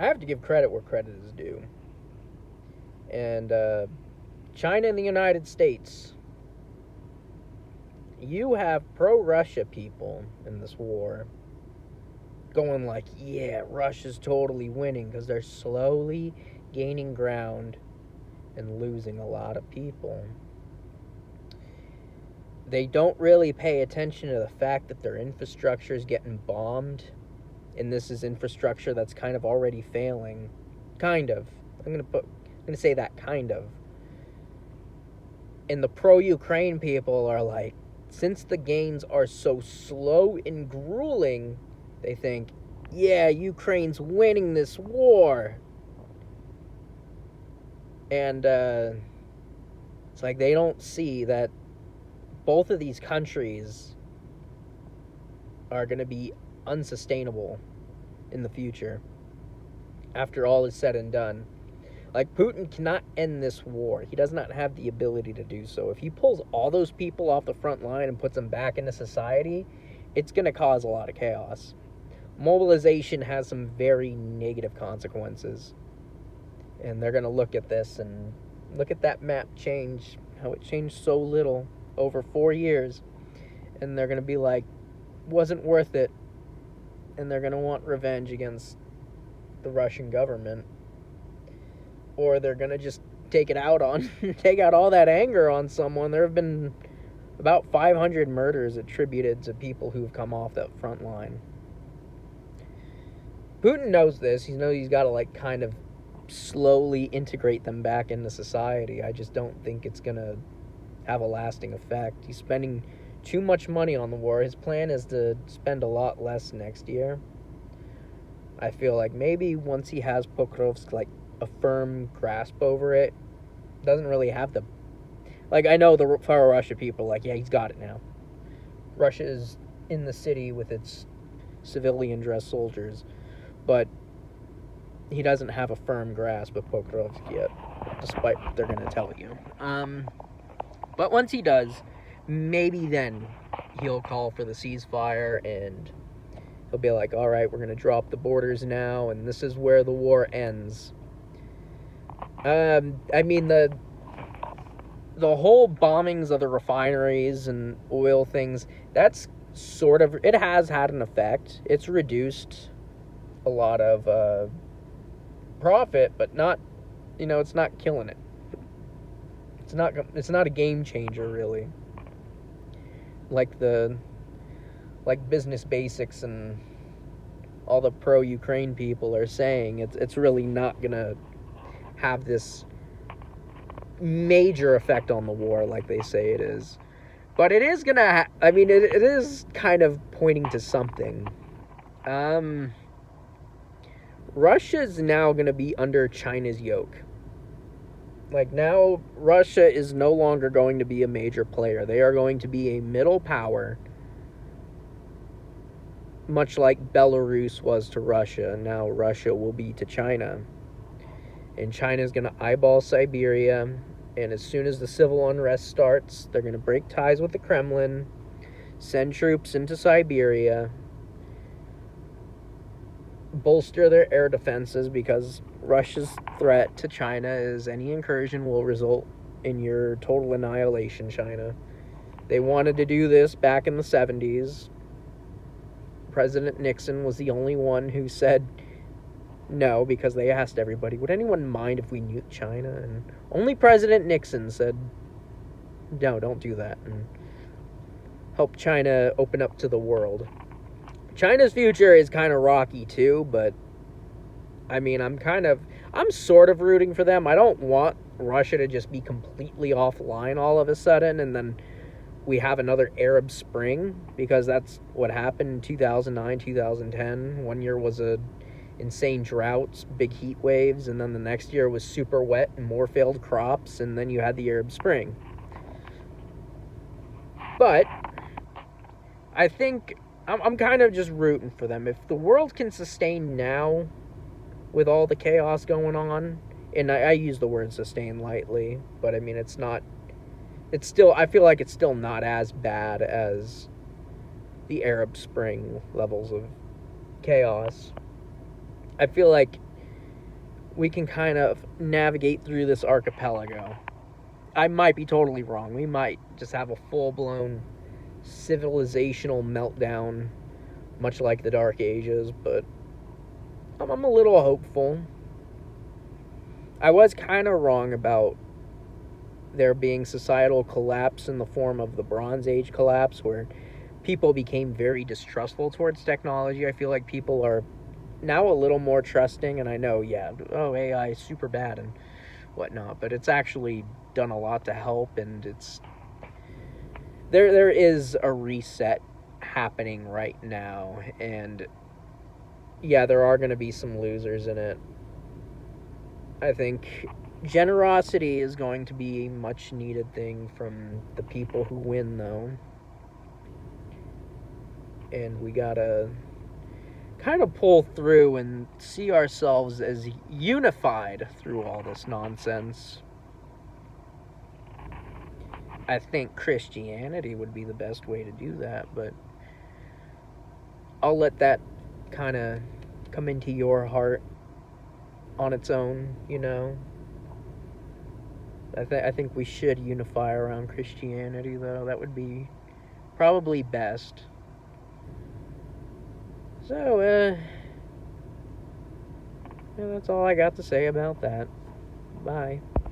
I have to give credit where credit is due. And China and the United States, you have pro-Russia people in this war going like, yeah, Russia's totally winning because they're slowly gaining ground and losing a lot of people. They don't really pay attention to the fact that their infrastructure is getting bombed, and this is infrastructure that's kind of already failing. Kind of. I'm gonna say that kind of. And the pro-Ukraine people are like, since the gains are so slow and grueling, they think, yeah, Ukraine's winning this war. And it's like they don't see that both of these countries are going to be unsustainable in the future after all is said and done. Like, Putin cannot end this war. He does not have the ability to do so. If he pulls all those people off the front line and puts them back into society, it's going to cause a lot of chaos. Mobilization has some very negative consequences. And they're going to look at this and look at that map change, how it changed so little over 4 years. And they're going to be like, wasn't worth it. And they're going to want revenge against the Russian government. Or they're going to just take out all that anger on someone. There have been about 500 murders attributed to people who've come off that front line. Putin knows this. He knows he's got to, like, kind of slowly integrate them back into society. I just don't think it's going to have a lasting effect. He's spending too much money on the war. His plan is to spend a lot less next year. I feel like maybe once he has Pokrovsk, like, a firm grasp over it, doesn't really have the, like, I know the fellow Russia people are like, yeah, he's got it now. Russia is in the city with its civilian dress soldiers, but he doesn't have a firm grasp of Pokrovsk yet, despite what they're going to tell you. But once he does, maybe then he'll call for the ceasefire, and he'll be like, all right, we're going to drop the borders now, and this is where the war ends. I mean, the whole bombings of the refineries and oil things, that's sort of, it has had an effect. It's reduced a lot of profit, but not, it's not killing it. It's not a game changer, really. Like Business Basics and all the pro-Ukraine people are saying, it's really not gonna have this major effect on the war like they say it is. But it is gonna it is kind of pointing to something. Russia's now gonna be under China's yoke. Like, now Russia is no longer going to be a major player. They are going to be a middle power, much like Belarus was to Russia. Now Russia will be to China. And China's going to eyeball Siberia. And as soon as the civil unrest starts, they're going to break ties with the Kremlin, send troops into Siberia, bolster their air defenses, because Russia's threat to China is any incursion will result in your total annihilation, China. They wanted to do this back in the 70s. President Nixon was the only one who said no, because they asked everybody, would anyone mind if we nuke China? And only President Nixon said, no, don't do that, and help China open up to the world. China's future is kind of rocky too, but I mean, I'm sort of rooting for them. I don't want Russia to just be completely offline all of a sudden, and then we have another Arab Spring, because that's what happened in 2009, 2010. One year was a insane droughts, big heat waves, and then the next year was super wet and more failed crops, and then you had the Arab Spring. But I think I'm kind of just rooting for them. If the world can sustain now with all the chaos going on, and I use the word sustain lightly, but I mean, I feel like it's still not as bad as the Arab Spring levels of chaos. I feel like we can kind of navigate through this archipelago. I might be totally wrong. We might just have a full-blown civilizational meltdown, much like the Dark Ages, but I'm a little hopeful. I was kind of wrong about there being societal collapse in the form of the Bronze Age collapse, where people became very distrustful towards technology. I feel like people are now a little more trusting, and I know, yeah, oh, AI is super bad and whatnot, but it's actually done a lot to help, and it's there is a reset happening right now, and yeah, there are going to be some losers in it. I think generosity is going to be a much needed thing from the people who win, though. And we gotta kind of pull through and see ourselves as unified through all this nonsense. I think Christianity would be the best way to do that, but I'll let that kind of come into your heart on its own, you know. I think we should unify around Christianity, though. That would be probably best. So, yeah, that's all I got to say about that. Bye.